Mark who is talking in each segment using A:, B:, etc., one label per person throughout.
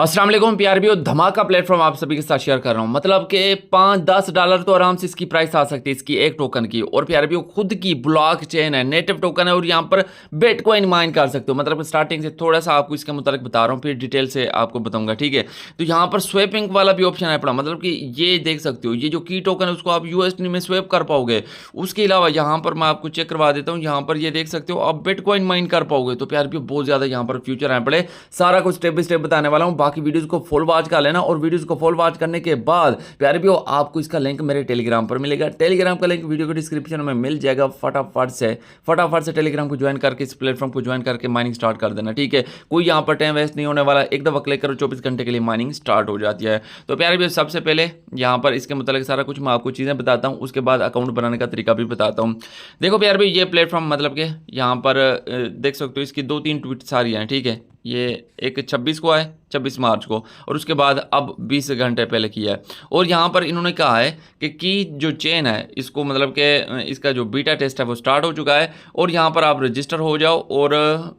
A: अस्सलाम वालेकुम पीआरबीओ धमाका प्लेटफॉर्म आप सभी के साथ शेयर कर रहा हूं। मतलब कि $5-10 तो आराम से इसकी प्राइस आ सकती है इसकी एक टोकन की। और पीआरबीओ खुद की ब्लॉक चेन है, नेटिव टोकन है और यहां पर बिटकॉइन माइन कर सकते हो। मतलब स्टार्टिंग से थोड़ा सा आपको इसके मुताबिक बता रहा हूं, फिर डिटेल से आपको बताऊंगा, ठीक है। तो यहां पर स्वेपिंग वाला भी ऑप्शन है पड़ा, मतलब कि ये देख सकते हो, ये जो की टोकन है उसको आप यूएसडी में स्वेप कर पाओगे। उसके अलावा यहाँ पर मैं आपको चेक करवा देता हूँ, यहाँ पर ये देख सकते हो आप बिटकॉइन माइन कर पाओगे। तो पीआरबीओ बहुत ज्यादा यहाँ पर फ्यूचर है पड़े, सारा कुछ स्टेप बाय स्टेप बताने वाला हूँ। बाकी वीडियोस को फुल वॉच कर लेना और वीडियोस को फुल वॉच करने के बाद प्यारे आपको इसका लिंक मेरे टेलीग्राम पर मिलेगा। टेलीग्राम का लिंक वीडियो के डिस्क्रिप्शन में मिल जाएगा। फटाफट से टेलीग्राम को ज्वाइन करके इस प्लेटफॉर्म को ज्वाइन करके माइनिंग स्टार्ट कर देना, ठीक है। कोई यहाँ पर टाइम वेस्ट नहीं होने वाला, एक दफा क्लिक करो 24 घंटे के लिए माइनिंग स्टार्ट हो जाती है। तो प्यारे सबसे पहले यहाँ पर इसके मतलब सारा कुछ मैं आपको चीज़ें बताता हूँ, उसके बाद अकाउंट बनाने का तरीका भी बताता हूँ। देखो प्यारे ये प्लेटफॉर्म मतलब कि यहाँ पर देख सकते हो इसकी 2-3 ट्वीट सारी हैं, ठीक है। ये एक 26 को है, 26 मार्च को, और उसके बाद अब 20 घंटे पहले किया है। और यहाँ पर इन्होंने कहा है कि जो चेन है इसको मतलब कि इसका जो बीटा टेस्ट है वो स्टार्ट हो चुका है और यहाँ पर आप रजिस्टर हो जाओ। और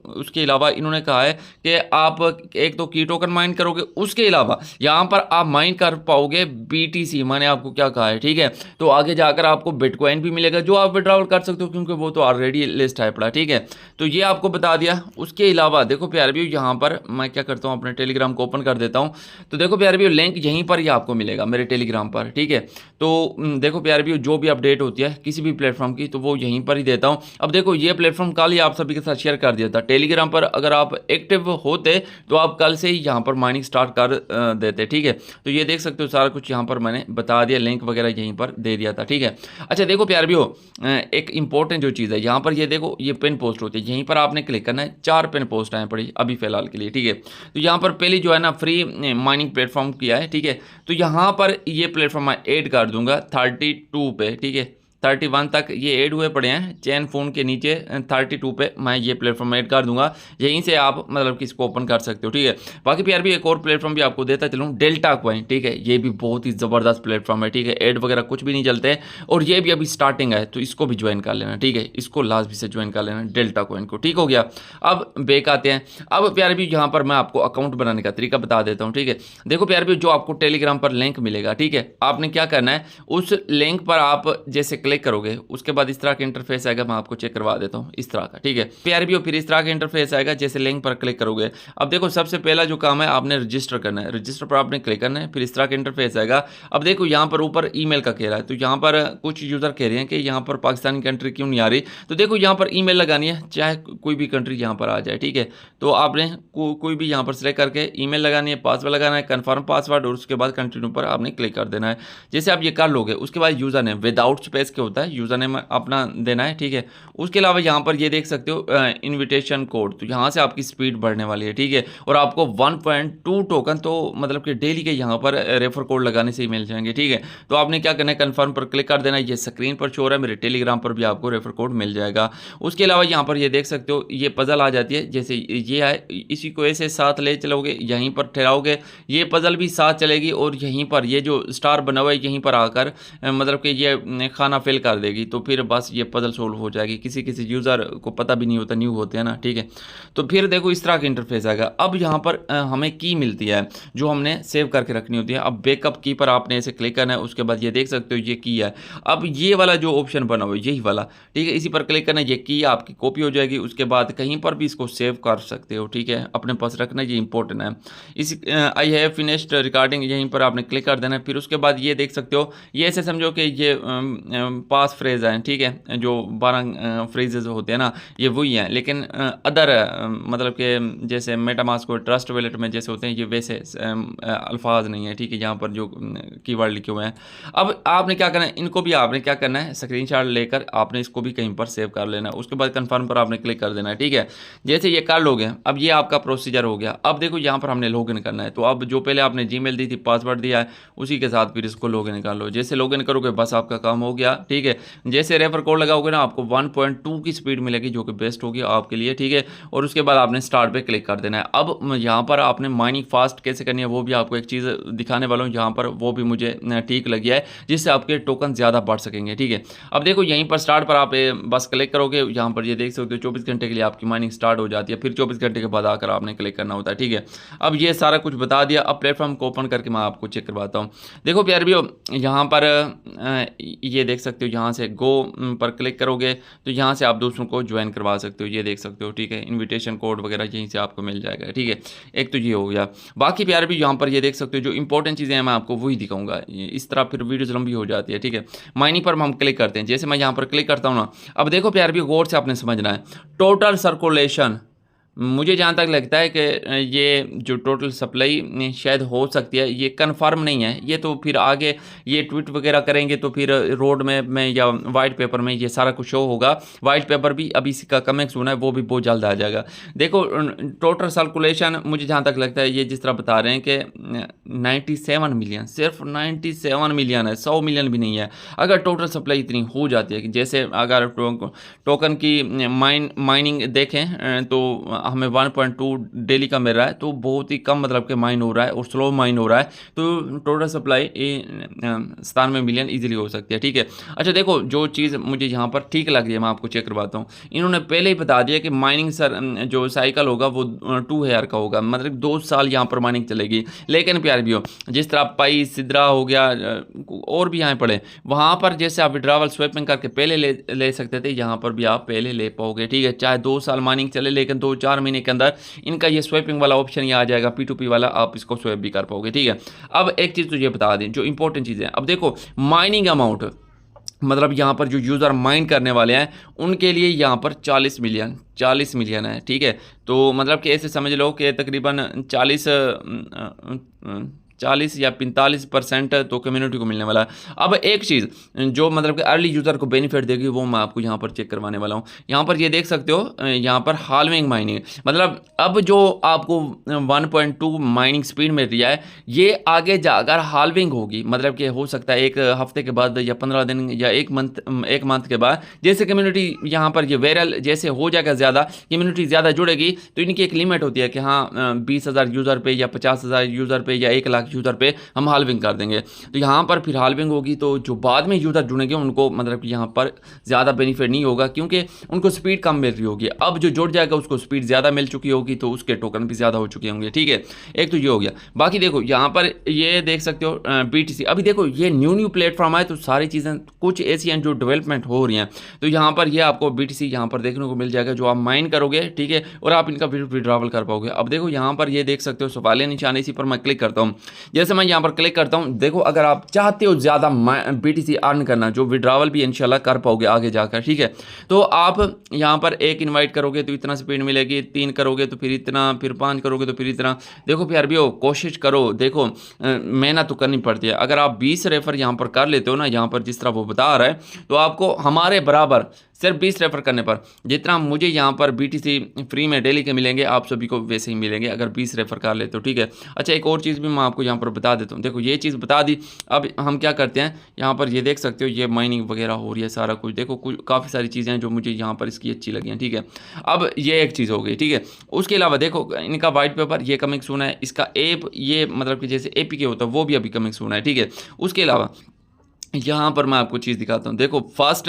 A: उसके अलावा इन्होंने कहा है कि आप एक तो की टोकन माइन करोगे, उसके अलावा यहाँ पर आप माइन कर पाओगे BTC। मैंने आपको क्या कहा है, ठीक है। तो आगे जाकर आपको बिटकॉइन भी मिलेगा जो आप विड्रॉल कर सकते हो, क्योंकि वो तो ऑलरेडी लिस्ट है पड़ा, ठीक है। तो ये आपको बता दिया। उसके अलावा देखो प्यारे भी यहाँ पर मैं क्या करता हूँ, अपने टेलीग्राम को ओपन कर देता हूँ। तो देखो प्यारे भी लिंक यहीं पर ही आपको मिलेगा मेरे टेलीग्राम पर, ठीक है। तो देखो प्यारे भी जो भी अपडेट होती है किसी भी प्लेटफॉर्म की तो वो यहीं पर ही देता हूँ। अब देखो ये प्लेटफॉर्म कल ही आप सभी के साथ शेयर कर दिया था टेलीग्राम पर। अगर आप एक्टिव होते तो आप कल से ही यहाँ पर माइनिंग स्टार्ट कर देते, ठीक है। तो ये देख सकते हो सारा कुछ यहाँ पर मैंने बता दिया, लिंक वगैरह यहीं पर दे दिया था, ठीक है। अच्छा देखो प्यारे भी एक इंपॉर्टेंट जो चीज़ है यहाँ पर, ये देखो ये पिन पोस्ट होती है, यहीं पर आपने क्लिक करना है। 4 पिन पोस्ट आए पड़ी अभी फिलहाल के लिए, ठीक है। तो यहाँ पर पहली जो है ना फ्री माइनिंग प्लेटफॉर्म किया है, ठीक है। तो यहाँ पर ये प्लेटफॉर्म मैं ऐड कर दूंगा 32 पे, ठीक है। 31 तक ये ऐड हुए पड़े हैं, चैन फोन के नीचे 32 पे मैं ये प्लेटफॉर्म ऐड कर दूंगा। यहीं से आप मतलब कि इसको ओपन कर सकते हो, ठीक है। बाकी प्यार भी एक और प्लेटफॉर्म भी आपको देता चलूँ, डेल्टा कॉइन, ठीक है। ये भी बहुत ही ज़बरदस्त प्लेटफॉर्म है, ठीक है। ऐड वगैरह कुछ भी नहीं चलते और ये भी अभी स्टार्टिंग है, तो इसको भी ज्वाइन कर लेना, ठीक है। इसको लाजमी से ज्वाइन कर लेना डेल्टा कॉइन को, ठीक हो गया। अब बेक आते हैं। अब प्यार भी यहाँ पर मैं आपको अकाउंट बनाने का तरीका बता देता हूँ, ठीक है। देखो प्यार भी जो आपको टेलीग्राम पर लिंक मिलेगा, ठीक है, आपने क्या करना है, उस लिंक पर आप जैसे क्लिक करोगे उसके बाद इस तरह का इंटरफेस आएगा। मैं आपको चेक करवा देता हूँ इस तरह का, ठीक है। प्यार भी फिर इस तरह का इंटरफेस आएगा जैसे लिंक पर क्लिक करोगे। अब देखो सबसे पहला जो काम है आपने रजिस्टर करना है, रजिस्टर पर आपने क्लिक करना है, फिर इस तरह का इंटरफेस आएगा। अब देखो यहाँ पर ऊपर ईमेल का कह रहा है, तो यहाँ पर कुछ यूजर कह रहे हैं कि यहाँ पर पाकिस्तानी कंट्री क्यों नहीं आ रही। तो देखो यहाँ पर ईमेल लगानी है, चाहे कोई भी कंट्री यहाँ पर आ जाए, ठीक है। तो आपने कोई भी यहाँ पर सिलेक्ट करके ईमेल लगानी है, पासवर्ड लगाना है, कन्फर्म पासवर्ड, और उसके बाद कंटिन्यू पर आपने क्लिक कर देना है। जैसे आप ये कर लोगे उसके बाद यूजर नेम विदाउट स्पेस के होता है, यूजर नेम अपना देना है, ठीक है। उसके अलावा यहाँ पर ये देख सकते हो इनविटेशन कोड, तो यहाँ से आपकी स्पीड बढ़ने वाली है, ठीक है। और आपको 1.2 टोकन तो मतलब कि डेली के यहाँ पर रेफर कोड लगाने से ही मिल जाएंगे, ठीक है। तो आपने क्या करना है, कन्फर्म पर क्लिक कर देना है। ये स्क्रीन पर शो हो रहा है, मेरे टेलीग्राम पर भी आपको रेफर कोड मिल जाएगा। उसके अलावा यहाँ पर ये देख सकते हो ये पजल आ जाती है, जैसे ये है, इसी को ऐसे साथ ले चलोगे, यहीं पर ठहराओगे, ये पजल भी साथ चलेगी और यहीं पर ये जो स्टार बना हुआ है यहीं पर आकर मतलब कि ये खाना फिल कर देगी। तो फिर बस ये पजल सोल्व हो जाएगी। किसी किसी यूज़र को पता भी नहीं होता, न्यू होते हैं ना, ठीक है। तो फिर देखो इस तरह का इंटरफेस आएगा। अब यहाँ पर हमें की मिलती है जो हमने सेव करके रखनी होती है। अब बैकअप की पर आपने ऐसे क्लिक करना है, उसके बाद ये देख सकते हो ये की है। अब ये वाला जो ऑप्शन बना हुआ है यही वाला, ठीक है, इसी पर क्लिक करना है, ये की आपकी कॉपी हो जाएगी। उसके बाद कहीं पर भी इसको सेव कर सकते हो, ठीक है, अपने पास रखना, ये इंपॉर्टेंट है। इस आई हैव फिनिश्ड रिकॉर्डिंग यहीं पर आपने क्लिक कर देना है। फिर उसके बाद ये देख सकते हो, ये ऐसे समझो कि ये पास फ्रेज है, ठीक है, जो 12 फ्रेजेस होते हैं ना, ये वही हैं, लेकिन अदर मतलब कि जैसे मेटामास्क और ट्रस्ट वॉलेट में जैसे होते हैं ये वैसे अल्फाज नहीं है, ठीक है, यहाँ पर जो कीवर्ड लिखे हुए हैं। अब आपने क्या करना है, इनको भी आपने क्या करना है, स्क्रीनशॉट लेकर आपने इसको भी कहीं पर सेव कर लेना है। उसके बाद कन्फर्म पर आपने क्लिक कर देना है, ठीक है। जैसे ये कर लोगे, अब ये आपका प्रोसीजर हो गया। अब देखो यहाँ पर हमने लॉगिन करना है, तो अब जो पहले आपने जीमेल दी थी, पासवर्ड दिया है, उसी के साथ फिर इसको लॉगिन कर लो। जैसे लॉगिन करोगे बस आपका काम हो गया, ठीक है। जैसे रेफर कोड लगाओगे ना आपको 1.2 की स्पीड मिलेगी जो कि बेस्ट होगी आपके लिए, ठीक है। और उसके बाद आपने स्टार्ट पे क्लिक कर देना है। अब यहाँ पर आपने माइनिंग फास्ट कैसे करनी है वो भी आपको एक चीज़ दिखाने वाला हूँ यहाँ पर, वो भी मुझे ठीक लगी है जिससे आपके टोकन ज़्यादा बढ़ सकेंगे, ठीक है। अब देखो यहीं पर स्टार्ट पर आप बस क्लिक करोगे, यहाँ पर ये देख सकते हो 24 घंटे के लिए आपकी माइनिंग स्टार्ट हो जाती है, फिर 24 घंटे के बाद आकर आपने क्लिक करना होता है, ठीक है। अब ये सारा कुछ बता दिया। अब प्लेटफॉर्म को ओपन करके मैं आपको चेक करवाता हूँ। देखो प्यार भैया, यहाँ पर ये देख सकते हो, यहाँ से गो पर क्लिक करोगे तो यहाँ से आप दूसरों को ज्वाइन करवा सकते हो, ये देख सकते हो, ठीक है। इन्विटेशन कोड वगैरह यहीं से आपको मिल जाएगा, ठीक है। एक तो ये हो गया। बाकी प्यार भी यहाँ पर ये देख सकते हो जो इंपॉर्टेंट चीज़ें हैं मैं आपको वही दिखाऊंगा, इस तरह फिर वीडियोज लंबी हो जाती है, ठीक है। माइनिंग पर हम क्लिक करते हैं। जैसे मैं यहाँ पर क्लिक करता हूँ ना, अब देखो प्यार भी गौर से आपने समझना है। टोटल सर्कुलेशन, मुझे जहाँ तक लगता है कि ये जो टोटल सप्लाई शायद हो सकती है, ये कंफर्म नहीं है। ये तो फिर आगे ये ट्वीट वगैरह करेंगे तो फिर रोड मैप में या वाइट पेपर में ये सारा कुछ शो होगा। वाइट पेपर भी अभी इसका कमिंग सून है, वो भी बहुत जल्द आ जाएगा। देखो टोटल सर्कुलेशन मुझे जहाँ तक लगता है ये जिस तरह बता रहे हैं कि 97 मिलियन, सिर्फ 97 मिलियन है, 100 मिलियन भी नहीं है। अगर टोटल सप्लाई इतनी हो जाती है कि जैसे अगर टोकन की माइनिंग देखें तो हमें 1.2 डेली का मिल रहा है, तो बहुत ही कम मतलब के माइन हो रहा है और स्लो माइन हो रहा है, तो टोटल सप्लाई 97 मिलियन इजीली हो सकती है, ठीक है। अच्छा देखो जो चीज़ मुझे यहाँ पर ठीक लग रही है मैं आपको चेक करवाता हूँ। इन्होंने पहले ही बता दिया कि माइनिंग जो साइकिल होगा वो 2 ईयर का होगा, मतलब 2 साल यहाँ पर माइनिंग चलेगी। लेकिन प्यार भी हो, जिस तरह पाई सिद्रा हो गया और भी यहाँ पड़े, वहाँ पर जैसे आप विड्रावल स्वैपिंग करके पहले ले सकते थे, यहाँ पर भी आप पहले ले पाओगे, ठीक है। चाहे 2 साल माइनिंग चले, लेकिन 2-4 महीने के अंदर इनका ये स्वैपिंग वाला ऑप्शन ये आ जाएगा, P2P वाला, आप इसको स्वैप भी कर पाओगे, ठीक है। अब एक चीज़ तुझे बता दें जो इंपॉर्टेंट चीज़ है। अब देखो माइनिंग अमाउंट, मतलब यहाँ पर जो यूज़र माइन करने वाले हैं उनके लिए यहाँ पर 40 मिलियन है, ठीक है। तो मतलब कि ऐसे समझ लो कि तकरीबन 40 या 45% तो कम्युनिटी को मिलने वाला है। अब एक चीज़ जो मतलब कि अर्ली यूज़र को बेनिफिट देगी वो मैं आपको यहाँ पर चेक करवाने वाला हूँ। यहाँ पर ये देख सकते हो, यहाँ पर हाल्विंग माइनिंग, मतलब अब जो आपको 1.2 माइनिंग स्पीड मिल रही है ये आगे जाकर हाल्विंग होगी, मतलब कि हो सकता है एक हफ्ते के बाद या 15 दिन या एक मंथ के बाद, जैसे कम्युनिटी यहाँ पर ये वायरल जैसे हो जाएगा, ज़्यादा कम्युनिटी ज़्यादा जुड़ेगी तो इनकी एक लिमिट होती है कि हाँ 20,000 यूज़र पे या 50,000 यूज़र पे या 1 लाख यूज़र पे हम हाल्विंग कर देंगे। तो यहाँ पर फिर हाल्विंग होगी तो जो बाद में यूज़र जुड़ेंगे उनको मतलब कि यहाँ पर ज़्यादा बेनिफिट नहीं होगा क्योंकि उनको स्पीड कम मिल रही होगी। अब जो जुड़ जाएगा उसको स्पीड ज़्यादा मिल चुकी होगी तो उसके टोकन भी ज़्यादा हो चुके होंगे, ठीक है। एक तो ये हो गया। बाकी देखो यहाँ पर ये देख सकते हो BTC, अभी देखो ये न्यू प्लेटफॉर्म है तो सारी चीज़ें कुछ ऐसी हैं जो डेवलपमेंट हो रही हैं। तो यहाँ पर ये आपको BTC यहाँ पर देखने को मिल जाएगा जो आप माइन करोगे, ठीक है, और आप इनका विड्रॉवल कर पाओगे। अब देखो यहाँ पर ये देख सकते हो सवालिया निशान, इसी पर मैं क्लिक करता हूँ। जैसे मैं यहाँ पर क्लिक करता हूँ, देखो अगर आप चाहते हो ज़्यादा BTC अर्न करना, जो विड्रॉवल भी इंशाल्लाह कर पाओगे आगे जाकर, ठीक है, तो आप यहाँ पर 1 इनवाइट करोगे तो इतना स्पीड मिलेगी, 3 करोगे तो फिर इतना, फिर 5 करोगे तो फिर इतना। देखो प्यार भी हो, कोशिश करो, देखो मेहनत तो करनी पड़ती है। अगर आप 20 रेफर यहाँ पर कर लेते हो ना, यहाँ पर जिस तरह वो बता रहा है, तो आपको हमारे बराबर सिर्फ 20 रेफर करने पर जितना मुझे यहाँ पर BTC फ्री में डेली के मिलेंगे आप सभी को वैसे ही मिलेंगे अगर 20 रेफर कर लेते हो, ठीक है। अच्छा एक और चीज़ भी मैं आपको यहाँ पर बता देता हूँ। देखो ये चीज़ बता दी, अब हम क्या करते हैं, यहाँ पर ये देख सकते हो ये माइनिंग वगैरह हो रही है सारा कुछ। देखो काफ़ी सारी चीज़ें हैं जो मुझे यहाँ पर इसकी अच्छी लगी हैं, ठीक है। अब ये एक चीज़ हो गई, ठीक है। उसके अलावा देखो इनका वाइट पेपर ये कमिंग सून है, इसका ऐप ये मतलब कि जैसे APK होता है वो भी अभी कमिंग सून है, ठीक है। उसके अलावा यहाँ पर मैं आपको चीज़ दिखाता हूँ। देखो फर्स्ट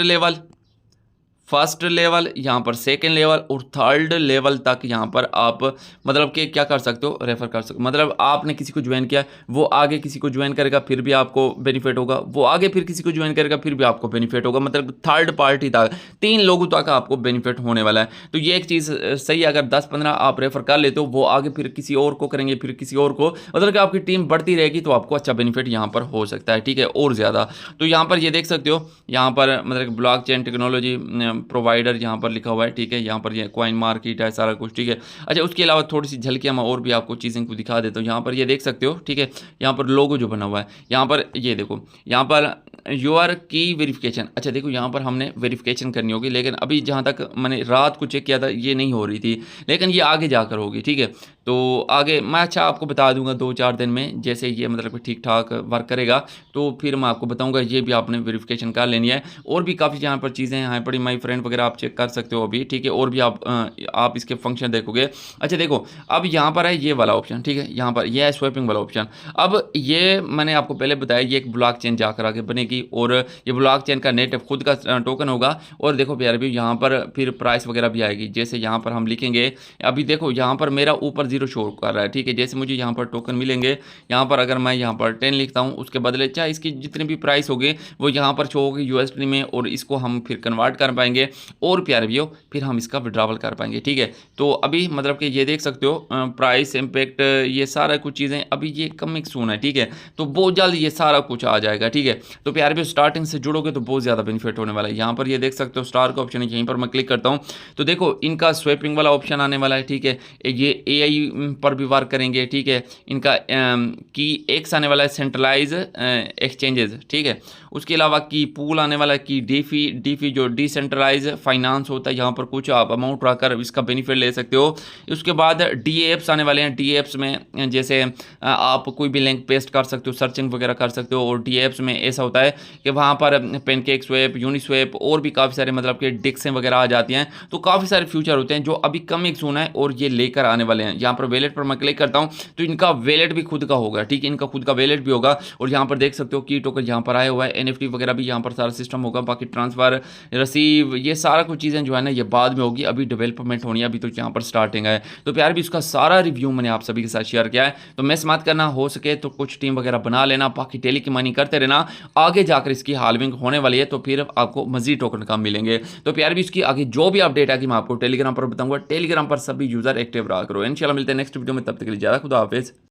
A: लेवल, यहाँ पर सेकंड लेवल और थर्ड लेवल तक यहाँ पर आप मतलब कि क्या कर सकते हो, रेफर कर सकते हो। मतलब आपने किसी को ज्वाइन किया, वो आगे किसी को ज्वाइन करेगा फिर भी आपको बेनिफिट होगा, वो आगे फिर किसी को ज्वाइन करेगा फिर भी आपको बेनिफिट होगा। मतलब थर्ड पार्टी तक 3 लोगों तक आपको बेनिफिट होने वाला है। तो ये एक चीज़ सही है, अगर 10-15 आप रेफर कर लेते हो, वो आगे फिर किसी और को करेंगे, फिर किसी और को, मतलब कि आपकी टीम बढ़ती रहेगी तो आपको अच्छा बेनिफिट यहाँ पर हो सकता है, ठीक है, और ज़्यादा। तो यहाँ पर ये देख सकते हो, यहाँ पर मतलब ब्लॉकचेन टेक्नोलॉजी प्रोवाइडर यहाँ पर लिखा हुआ है, ठीक है। यहाँ पर ये कॉइन मार्केट है सारा कुछ, ठीक है। अच्छा उसके अलावा थोड़ी सी झलकियाँ मैं और भी आपको चीज़ें को दिखा देता हूँ। यहाँ पर ये देख सकते हो, ठीक है, यहाँ पर लोगो जो बना हुआ है, यहाँ पर ये देखो, यहाँ पर योर की वेरिफिकेशन। अच्छा देखो यहाँ पर हमने वेरिफिकेशन करनी होगी, लेकिन अभी जहाँ तक मैंने रात को चेक किया था ये नहीं हो रही थी, लेकिन ये आगे जाकर होगी, ठीक है। तो आगे मैं अच्छा आपको बता दूंगा 2-4 दिन में, जैसे ये मतलब ठीक ठाक वर्क करेगा तो फिर मैं आपको बताऊंगा। ये भी आपने वेरिफिकेशन कर लेनी है। और भी काफ़ी यहाँ पर चीज़ें हैं पड़ी, माई फ्रेंड वगैरह आप चेक कर सकते हो अभी, ठीक है। और भी आप इसके फंक्शन देखोगे। अच्छा देखो अब यहाँ पर है ये वाला ऑप्शन, ठीक है, यहाँ पर यह है स्वैपिंग वाला ऑप्शन। अब ये मैंने आपको पहले बताया ये एक ब्लॉक चेन जाकर आगे बनेगी और ये ब्लॉक चेन का नेट खुद का टोकन होगा। और देखो प्यारे भी यहाँ पर फिर प्राइस वगैरह भी आएगी। जैसे यहाँ पर हम लिखेंगे, अभी देखो यहाँ पर मेरा ऊपर 0 शो कर रहा है, ठीक है। जैसे मुझे यहाँ पर टोकन मिलेंगे, यहाँ पर अगर मैं यहाँ पर 10 लिखता हूँ, उसके बदले चाहे इसकी जितनी भी प्राइस होगी वो यहाँ पर शो होगी यूएसडी में, और इसको हम फिर कन्वर्ट कर पाएंगे और प्यारे भी हो फिर हम इसका विड्रॉवल कर पाएंगे, ठीक है। तो अभी मतलब कि ये देख सकते हो प्राइस इम्पैक्ट ये सारा कुछ चीज़ें अभी ये कमिंग सून है, ठीक है। तो बहुत जल्द ये सारा कुछ आ जाएगा, ठीक है। तो प्यारे भी स्टार्टिंग से जुड़ोगे तो बहुत ज़्यादा बेनिफिट होने वाला है। यहाँ पर ये देख सकते हो स्टार का ऑप्शन है, यहीं पर मैं क्लिक करता हूँ तो देखो इनका स्वैपिंग वाला ऑप्शन आने वाला है, ठीक है। ये एआई पर भी वर्क करेंगे, ठीक है। इनका की एक्स आने वाला है, सेंट्रलाइज एक्सचेंजेस, ठीक है। उसके अलावा की पूल आने वाला है, की डीफी जो डिसेंट्रलाइज फाइनेंस होता है, यहाँ पर कुछ आप अमाउंट रखकर इसका बेनिफिट ले सकते हो। उसके बाद डीएप्स आने वाले हैं। डीएप्स में जैसे आप कोई भी लिंक पेस्ट कर सकते हो, सर्चिंग वगैरह कर सकते हो। और डीएप्स में ऐसा होता है कि वहाँ पर पेनकेक स्वैप, यूनिस्वैप और भी काफ़ी सारे मतलब कि डिक्सें वगैरह आ जाती हैं। तो काफ़ी सारे फ्यूचर होते हैं जो अभी कमिंग सून है और ये लेकर आने वाले हैं। यहाँ पर वैलेट पर मैं क्लिक करता हूँ तो इनका वैलेट भी खुद का होगा, ठीक है। इनका खुद का वैलेट भी होगा। और यहाँ पर देख सकते हो की टोकन यहाँ पर आया हुआ है, एनएफटी वगैरह भी यहाँ पर सारा सिस्टम होगा। बाकी ट्रांसफर, रिसीव, ये सारा कुछ चीज़ें जो है ना ये बाद में होगी, अभी डेवलपमेंट होनी है, अभी तो यहाँ पर स्टार्टिंग है। तो प्यार भी इसका सारा रिव्यू मैंने आप सभी के साथ शेयर किया है। तो मिस मत करना, हो सके तो कुछ टीम वगैरह बना लेना, बाकी डेली की माइनिंग करते रहना। आगे जाकर इसकी हाल्विंग होने वाली है तो फिर आपको मजीद टोकन कम मिलेंगे। तो प्यार भी इसकी आगे जो भी अपडेट आएगी मैं आपको टेलीग्राम पर बताऊंगा। टेलीग्राम पर सभी यूजर एक्टिव रहा करो। इंशाल्लाह मिलते हैं नेक्स्ट वीडियो में, तब तक के लिए ज़्यादा खुदा हाफिज़।